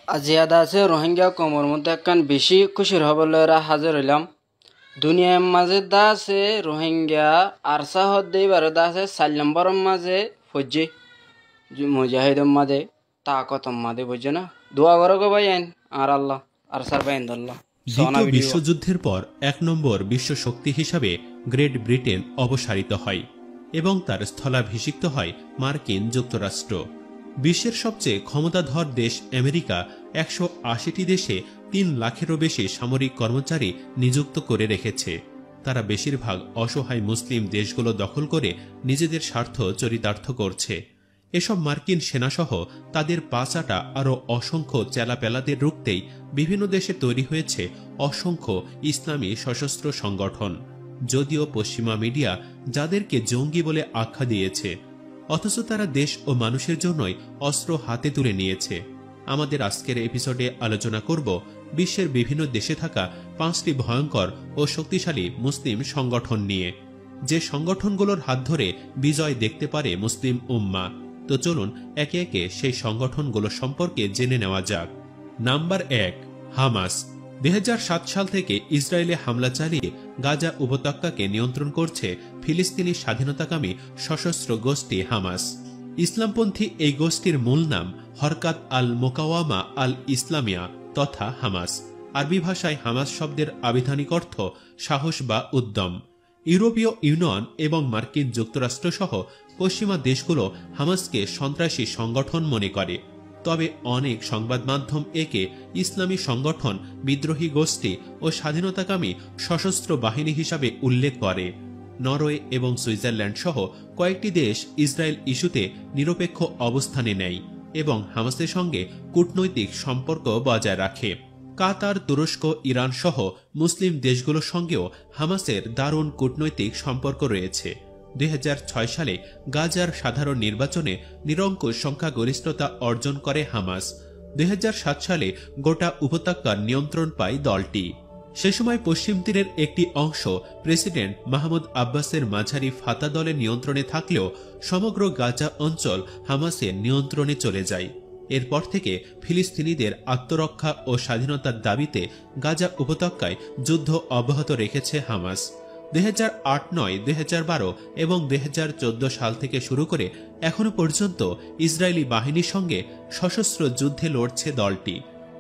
আজিয়াদা আছে রোহিঙ্গা কমর মধ্যে একখান বেশি খুশির খবর হাজির হইলাম। দুনিয়ার মাঝে দা আছে রোহিঙ্গা আরসা হদ্দে এবার দা আছে 4 নম্বরের মাঝে ফজ্জি মুজাহিদের মাঝে তাকতম মাঝে বুঝছে না। দোয়া করো গো ভাই আইন আর আল্লাহ আর সার বাইন আল্লাহ সোনা দ্বিতীয় ভিডিও। বিশ্বযুদ্ধের পর ১ নম্বর বিশ্ব শক্তি হিসাবে গ্রেট ব্রিটেন অবসারিত হয় এবং তার স্থলাভিষিক্ত হয় মার্কিন যুক্তরাষ্ট্র। বিশ্বের সবচেয়ে ক্ষমতাধর দেশ আমেরিকা ১৮০টি দেশে ৩ লাখেরও বেশি সামরিক কর্মচারী নিযুক্ত করে রেখেছে। তারা বেশিরভাগ অসহায় মুসলিম দেশগুলো দখল করে নিজেদের স্বার্থ চরিতার্থ করছে। এসব মার্কিন সেনাসহ তাদের পাচাটা আরও অসংখ্য চেলাপেলাদের রুখতেই বিভিন্ন দেশে তৈরি হয়েছে অসংখ্য ইসলামী সশস্ত্র সংগঠন। যদিও পশ্চিমা মিডিয়া যাদেরকে জঙ্গি বলে আখ্যা দিয়েছে, অথচ তারা দেশ ও মানুষের জন্যই অস্ত্র হাতে তুলে নিয়েছে। আমাদের আজকের এপিসোডে আলোচনা করব বিশ্বের বিভিন্ন দেশে থাকা 5টি ভয়ঙ্কর ও শক্তিশালী মুসলিম সংগঠন নিয়ে, যে সংগঠনগুলোর হাত ধরে বিজয় দেখতে পারে মুসলিম উম্মাহ। তো চলুন একে একে সেই সংগঠনগুলো সম্পর্কে জেনে নেওয়া যাক। Number 1, Hamas. ২০০৭ সাল থেকে ইসরায়েলে হামলা চালিয়ে গাজা উপত্যকাকে নিয়ন্ত্রণ করছে ফিলিস্তিনি স্বাধীনতাকামী সশস্ত্র গোষ্ঠী হামাস। ইসলামপন্থী এই গোষ্ঠীর মূল নাম হরকাত আল মোকাওয়ামা আল ইসলামিয়া তথা হামাস। আরবি ভাষায় হামাস শব্দের আবিধানিক অর্থ সাহস বা উদ্যম। ইউরোপীয় ইউনিয়ন এবং মার্কিন যুক্তরাষ্ট্র সহ পশ্চিমা দেশগুলো হামাসকে সন্ত্রাসী সংগঠন মনে করে, তবে অনেক সংবাদ মাধ্যম একে ইসলামী সংগঠন, বিদ্রোহী গোষ্ঠী ও স্বাধীনতাকামী সশস্ত্র বাহিনী হিসাবে উল্লেখ করে। নরওয়ে এবং সুইজারল্যান্ড সহ কয়েকটি দেশ ইসরায়েল ইস্যুতে নিরপেক্ষ অবস্থানে নেয় এবং হামাসের সঙ্গে কূটনৈতিক সম্পর্ক বজায় রাখে। কাতার, তুরস্ক, ইরান সহ মুসলিম দেশগুলোর সঙ্গেও হামাসের দারুণ কূটনৈতিক সম্পর্ক রয়েছে। ২০০৬ সালে গাজার সাধারণ নির্বাচনে নিরঙ্কুশ সংখ্যাগরিষ্ঠতা অর্জন করে হামাস। ২০০৭ সালে গোটা উপত্যকার নিয়ন্ত্রণ পায় দলটি। সে সময় পশ্চিম তীরের একটি অংশ প্রেসিডেন্ট মাহমুদ আব্বাসের মাঝারি ফাতা দলের নিয়ন্ত্রণে থাকলেও সমগ্র গাজা অঞ্চল হামাসের নিয়ন্ত্রণে চলে যায়। এরপর থেকে ফিলিস্তিনিদের আত্মরক্ষা ও স্বাধীনতার দাবিতে গাজা উপত্যকায় যুদ্ধ অব্যাহত রেখেছে হামাস। ২০০৮, ২০০৯, ২০১২ এবং ২০১৪ সাল থেকে শুরু করে এখনো পর্যন্ত ইসরায়েলি বাহিনীর সঙ্গে সশস্ত্র যুদ্ধে লড়ছে দলটি।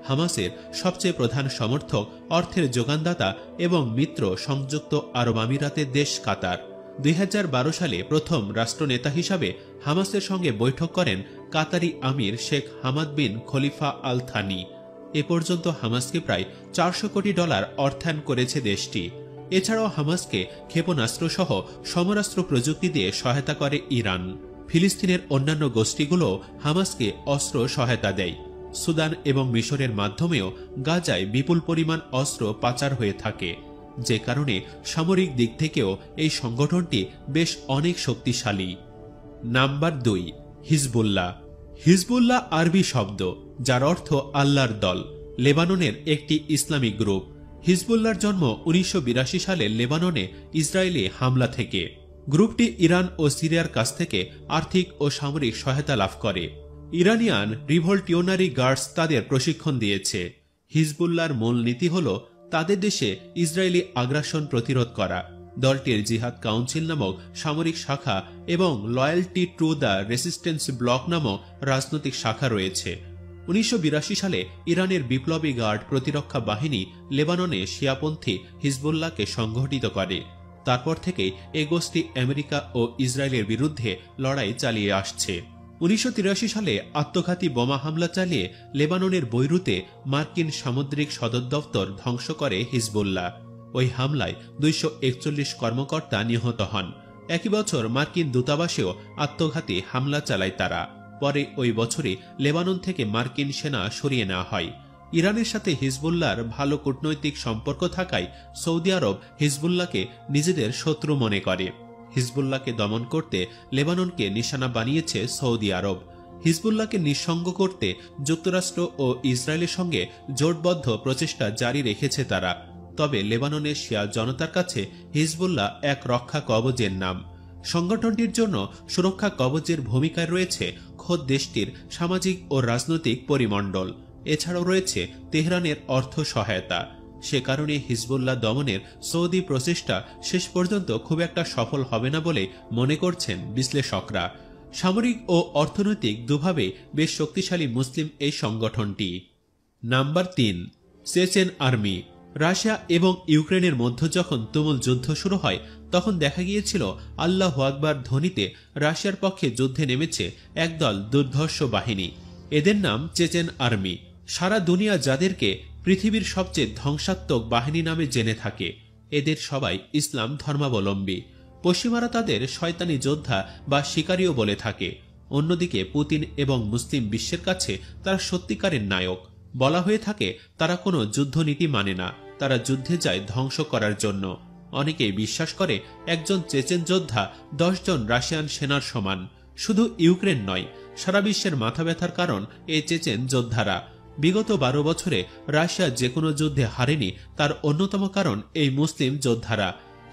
হামাসের সবচেয়ে প্রধান সমর্থক, অর্থের যোগানদাতা এবং মিত্র সংযুক্ত আরব আমিরাতের দেশ কাতার। ২০১২ সালে প্রথম রাষ্ট্রনেতা হিসাবে হামাসের সঙ্গে বৈঠক করেন কাতারি আমির শেখ হামাদ বিন খলিফা আল থানি। এ পর্যন্ত হামাসকে প্রায় $৪০০ কোটি অর্থায়ন করেছে দেশটি। এছাড়াও হামাসকে ক্ষেপণাস্ত্র সহ সমরাস্ত্র প্রযুক্তি দিয়ে সহায়তা করে ইরান। ফিলিস্তিনের অন্যান্য গোষ্ঠীগুলো হামাসকে অস্ত্র সহায়তা দেয়। সুদান এবং মিশরের মাধ্যমেও গাজায় বিপুল পরিমাণ অস্ত্র পাচার হয়ে থাকে, যে কারণে সামরিক দিক থেকেও এই সংগঠনটি বেশ অনেক শক্তিশালী। Number 2, Hezbollah. হিজবুল্লাহ আরবি শব্দ যার অর্থ আল্লাহর দল। লেবাননের একটি ইসলামিক গ্রুপ। হিজবুল্লাহর জন্ম ১৯৮২ সালে লেবাননে ইসরায়েলি হামলা থেকে। গ্রুপটি ইরান ও সিরিয়ার কাছ থেকে আর্থিক ও সামরিক সহায়তা লাভ করে। ইরানিয়ান রিভোল্টিওনারি গার্ডস তাদের প্রশিক্ষণ দিয়েছে। হিজবুল্লাহর মূল নীতি হল তাদের দেশে ইসরায়েলি আগ্রাসন প্রতিরোধ করা। দলটির জিহাদ কাউন্সিল নামক সামরিক শাখা এবং loyalty to the resistance block নামক রাজনৈতিক শাখা রয়েছে। ১৯৮২ সালে ইরানের বিপ্লবী গার্ড প্রতিরক্ষা বাহিনী লেবাননে শিয়াপন্থী হিজবুল্লাহকে সংগঠিত করে। তারপর থেকে এ গোষ্ঠী আমেরিকা ও ইসরায়েলের বিরুদ্ধে লড়াই চালিয়ে আসছে। ১৯৮৩ সালে আত্মঘাতী বোমা হামলা চালিয়ে লেবাননের বৈরুতে মার্কিন সামুদ্রিক সদর দপ্তর ধ্বংস করে হিজবুল্লাহ। ওই হামলায় ২৪১ কর্মকর্তা নিহত হন। একই বছর মার্কিন দূতাবাসেও আত্মঘাতী হামলা চালায় তারা। পরে ওই বছরই লেবানন থেকে মার্কিন সেনা সরিয়ে নেওয়া হয়। ইরানের সাথে হিজবুল্লাহর ভালো কূটনৈতিক সম্পর্ক থাকায় সৌদি আরব হিজবুল্লাহকে নিজেদের শত্রু মনে করে। হিজবুল্লাহকে দমন করতে লেবাননকে নিশানা বানিয়েছে সৌদি আরব। হিজবুল্লাহকে নিঃসঙ্গ করতে যুক্তরাষ্ট্র ও ইসরায়েলের সঙ্গে জোটবদ্ধ প্রচেষ্টা জারি রেখেছে তারা। তবে লেবাননের শিয়া জনতার কাছে হিজবুল্লাহ এক রক্ষা কবচের নাম। সংগঠনটির জন্য সুরক্ষা কবচের ভূমিকায় রয়েছে খোদ দেশটির সামাজিক ও রাজনৈতিক পরিমণ্ডল। এছাড়াও রয়েছে তেহরানের অর্থ সহায়তা। সে কারণে হিজবুল্লাহ দমনের সৌদি প্রচেষ্টা শেষ পর্যন্ত খুব একটা সফল হবে না বলে মনে করছেন বিশ্লেষকরা। সামরিক ও অর্থনৈতিক দুভাবে বেশ শক্তিশালী মুসলিম এই সংগঠনটি। Number 3, Chechen army. রাশিয়া এবং ইউক্রেনের মধ্যে যখন তুমুল যুদ্ধ শুরু হয় তখন দেখা গিয়েছিল আল্লাহু আকবার ধ্বনিতে রাশিয়ার পক্ষে যুদ্ধে নেমেছে একদল দুর্ধর্ষ বাহিনী। এদের নাম চেচেন আর্মি। সারা দুনিয়া যাদেরকে পৃথিবীর সবচেয়ে ধ্বংসাত্মক বাহিনী নামে জেনে থাকে, এদের সবাই ইসলাম ধর্মাবলম্বী। পশ্চিমারা তাদের শয়তানি যোদ্ধা বা শিকারীও বলে থাকে। অন্যদিকে পুতিন এবং মুসলিম বিশ্বের কাছে তারা সত্যিকারের নায়ক। বলা হয়ে থাকে তারা কোনো যুদ্ধনীতি মানে না, তারা যুদ্ধে যায় ধ্বংস করার জন্য। অনেকেই বিশ্বাস করে একজন চেচেন যোদ্ধা 10 জন রাশিয়ান সেনার সমান। শুধু ইউক্রেন নয়, সারা বিশ্বের মাথা ব্যথার কারণ এই চেচেন যোদ্ধারা। বিগত 12 বছরে রাশিয়া যে কোনো যুদ্ধে হারেনি, তার অন্যতম কারণ এই মুসলিম যোদ্ধারা।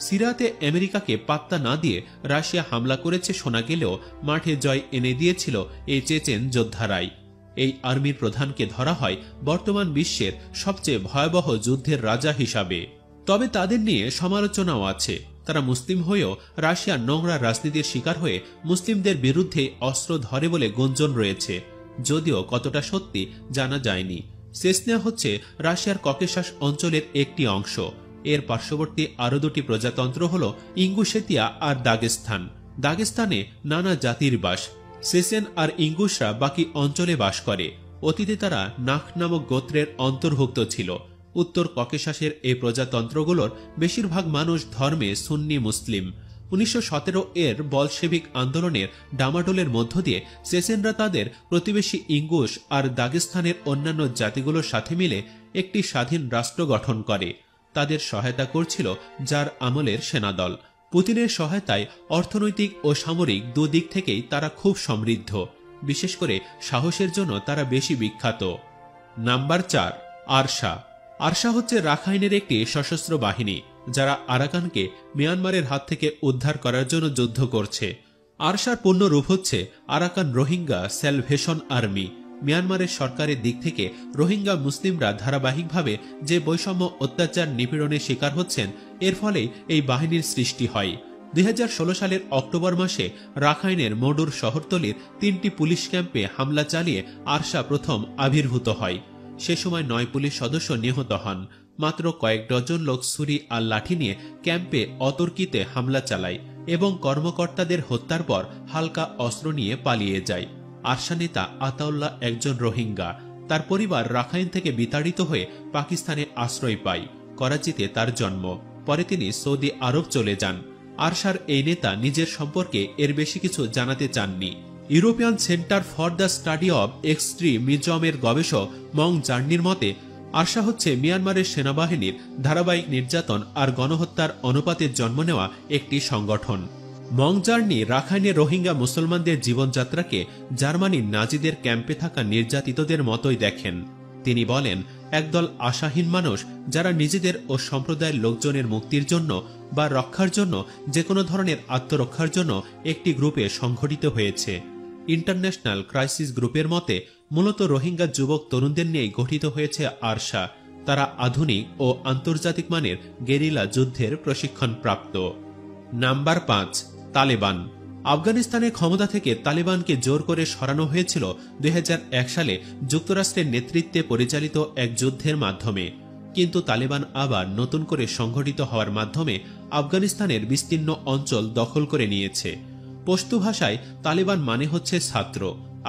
সিরিয়াতে আমেরিকাকে পাত্তা না দিয়ে রাশিয়া হামলা করেছে শোনা গেলেও মাঠে জয় এনে দিয়েছিল এই চেচেন যোদ্ধারাই। এই আর্মির প্রধানকে ধরা হয় বর্তমান বিশ্বের সবচেয়ে ভয়াবহ যুদ্ধের রাজা হিসাবে। তবে তাদের নিয়ে সমালোচনাও আছে। তারা মুসলিম হয়েও রাশিয়ার নোংরা রাজনীতির শিকার হয়ে মুসলিমদের বিরুদ্ধে অস্ত্র ধরে বলে গুঞ্জন রয়েছে, যদিও কতটা সত্যি জানা যায়নি। চেচনিয়া হচ্ছে রাশিয়ার ককেশাস অঞ্চলের একটি অংশ। এর পার্শ্ববর্তী আরও 2টি প্রজাতন্ত্র হল ইঙ্গুশেতিয়া আর দাগেস্তান। দাগেস্তানে নানা জাতির বাস। চেচেন আর ইঙ্গুশরা বাকি অঞ্চলে বাস করে। অতীতে তারা নাখ নামক গোত্রের অন্তর্ভুক্ত ছিল। উত্তর ককেশাসের এই প্রজাতন্ত্রগুলোর বেশিরভাগ মানুষ ধর্মে সুন্নি মুসলিম। 1917 এর বলশেভিক আন্দোলনের ডামাডোলের মধ্য দিয়ে চেচেনরা তাদের প্রতিবেশী ইঙ্গুশ আর দাগেস্তানের অন্যান্য জাতিগুলোর সাথে মিলে একটি স্বাধীন রাষ্ট্র গঠন করে। তাদের সহায়তা করছিল জার আমলের সেনাদল। পুতিনের সহায়তায় অর্থনৈতিক ও সামরিক দুদিক থেকেই তারা খুব সমৃদ্ধ। বিশেষ করে সাহসের জন্য তারা বেশি বিখ্যাত। Number 4, ARSA. আরসা হচ্ছে রাখাইনের একটি সশস্ত্র বাহিনী, যারা আরাকানকে মিয়ানমারের হাত থেকে উদ্ধার করার জন্য যুদ্ধ করছে। আরসার পূর্ণ রূপ হচ্ছে আরাকান রোহিঙ্গা স্যালভেশন আর্মি। মিয়ানমারের সরকারের দিক থেকে রোহিঙ্গা মুসলিমরা ধারাবাহিকভাবে যে বৈষম্য অত্যাচার নিপীড়নের শিকার হচ্ছেন, এর ফলে এই বাহিনীর সৃষ্টি হয়। 2016 সালের অক্টোবর মাসে রাখাইনের মডুর শহরতলির 3টি পুলিশ ক্যাম্পে হামলা চালিয়ে আরসা প্রথম আবির্ভূত হয়। সে সময় 9 পুলিশ সদস্য নিহত হন। মাত্র কয়েক ডজন লোক ছুরি আর লাঠি নিয়ে ক্যাম্পে অতর্কিতে হামলা চালায় এবং কর্মকর্তাদের হত্যার পর হালকা অস্ত্র নিয়ে পালিয়ে যায়। আরসা নেতা আতাউল্লাহ একজন রোহিঙ্গা। তার পরিবার রাখাইন থেকে বিতাড়িত হয়ে পাকিস্তানে আশ্রয় পায়। করাচিতে তার জন্ম। পরে তিনি সৌদি আরব চলে যান। আরসার এই নেতা নিজের সম্পর্কে এর বেশি কিছু জানাতে চাননি। European center for the study of এক্সট্রিমিজমের গবেষক মং জার্নির মতে, আরসা হচ্ছে মিয়ানমারের সেনাবাহিনীর ধারাবাহিক নির্যাতন আর গণহত্যার অনুপাতে জন্ম নেওয়া একটি সংগঠন। মং জার্নি রাখাইনের রোহিঙ্গা মুসলমানদের জীবনযাত্রাকে জার্মানির নাজিদের ক্যাম্পে থাকা নির্যাতিতদের মতোই দেখেন। তিনি বলেন, একদল আশাহীন মানুষ যারা নিজেদের ও সম্প্রদায়ের লোকজনের মুক্তির জন্য বা রক্ষার জন্য যে কোনো ধরনের আত্মরক্ষার জন্য একটি গ্রুপে সংগঠিত হয়েছে। ইন্টারন্যাশনাল ক্রাইসিস গ্রুপের মতে মূলত রোহিঙ্গা যুবক তরুণদের নিয়ে গঠিত হয়েছে আরসা। তারা আধুনিক ও আন্তর্জাতিক মানের গেরিলা যুদ্ধের প্রশিক্ষণ প্রাপ্ত। নাম্বার 5, তালেবান। আফগানিস্তানে ক্ষমতা থেকে তালেবানকে জোর করে সরানো হয়েছিল 2001 সালে যুক্তরাষ্ট্রের নেতৃত্বে পরিচালিত এক যুদ্ধের মাধ্যমে। কিন্তু তালেবান আবার নতুন করে সংগঠিত হওয়ার মাধ্যমে আফগানিস্তানের বিস্তীর্ণ অঞ্চল দখল করে নিয়েছে। পশতু ভাষায় তালেবান মানে হচ্ছে ছাত্র।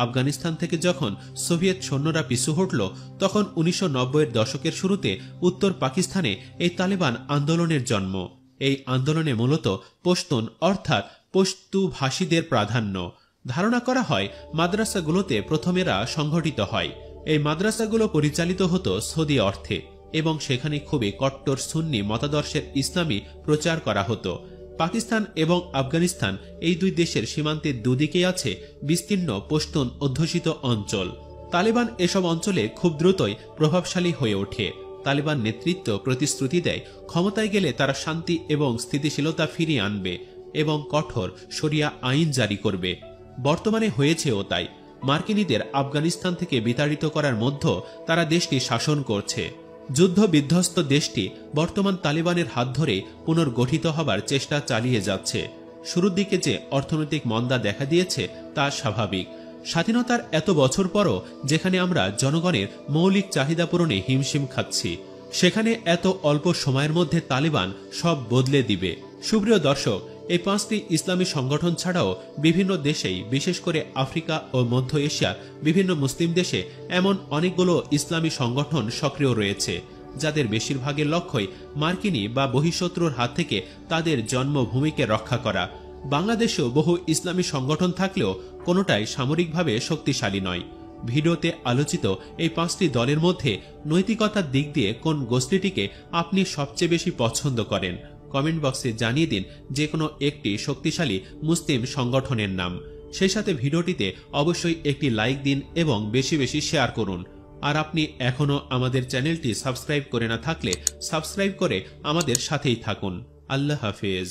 আফগানিস্তান থেকে যখন সোভিয়েত সৈন্যরা পিছু হটল, তখন 1990-এর দশকের শুরুতে উত্তর পাকিস্তানে এই তালেবান আন্দোলনের জন্ম। এই আন্দোলনে মূলত পশতুন অর্থাৎ পশতু ভাষীদের প্রাধান্য। ধারণা করা হয় মাদ্রাসাগুলোতে প্রথমেরা সংগঠিত হয়। এই মাদ্রাসাগুলো পরিচালিত হতো সৌদি অর্থে এবং সেখানে খুবই কট্টর সুন্নি মতাদর্শের ইসলামী প্রচার করা হতো। পাকিস্তান এবং আফগানিস্তান এই দুই দেশের সীমান্তের দুদিকেই আছে বিস্তীর্ণ পশতুন অধ্যুষিত অঞ্চল। তালেবান এসব অঞ্চলে খুব দ্রুতই প্রভাবশালী হয়ে ওঠে। তালেবান নেতৃত্ব প্রতিশ্রুতি দেয় ক্ষমতায় গেলে তারা শান্তি এবং স্থিতিশীলতা ফিরিয়ে আনবে এবং কঠোর শরিয়া আইন জারি করবে। বর্তমানে হয়েছেও তাই। মার্কিনীদের আফগানিস্তান থেকে বিতাড়িত করার মধ্যে তারা দেশটি শাসন করছে। যুদ্ধ বিধ্বস্ত দেশটি বর্তমান তালিবানের হাত ধরে পুনর্গঠিত হবার চেষ্টা চালিয়ে যাচ্ছে। শুরুর দিকে যে অর্থনৈতিক মন্দা দেখা দিয়েছে তা স্বাভাবিক। স্বাধীনতার এত বছর পরও যেখানে আমরা জনগণের মৌলিক চাহিদা পূরণে হিমশিম খাচ্ছি, সেখানে এত অল্প সময়ের মধ্যে তালিবান সব বদলে দিবে। সুপ্রিয় দর্শক, এই 5টি ইসলামী সংগঠন ছাড়াও বিভিন্ন দেশেই, বিশেষ করে আফ্রিকা ও মধ্য এশিয়ার বিভিন্ন মুসলিম দেশে এমন অনেকগুলো ইসলামী সংগঠন সক্রিয় রয়েছে, যাদের বেশিরভাগের লক্ষ্যই মার্কিনী বা বহিঃশত্রুর হাত থেকে তাদের জন্মভূমিকে রক্ষা করা। বাংলাদেশেও বহু ইসলামী সংগঠন থাকলেও কোনোটাই সামরিকভাবে শক্তিশালী নয়। ভিডিওতে আলোচিত এই 5টি দলের মধ্যে নৈতিকতার দিক দিয়ে কোন গোষ্ঠীটিকে আপনি সবচেয়ে বেশি পছন্দ করেন? কমেন্ট বক্সে জানিয়ে দিন যে কোনো একটি শক্তিশালী মুসলিম সংগঠনের নাম। সেই সাথে ভিডিওটিতে অবশ্যই একটি লাইক দিন এবং বেশি বেশি শেয়ার করুন। আর আপনি এখনও আমাদের চ্যানেলটি সাবস্ক্রাইব করে না থাকলে সাবস্ক্রাইব করে আমাদের সাথেই থাকুন। আল্লাহ হাফেজ।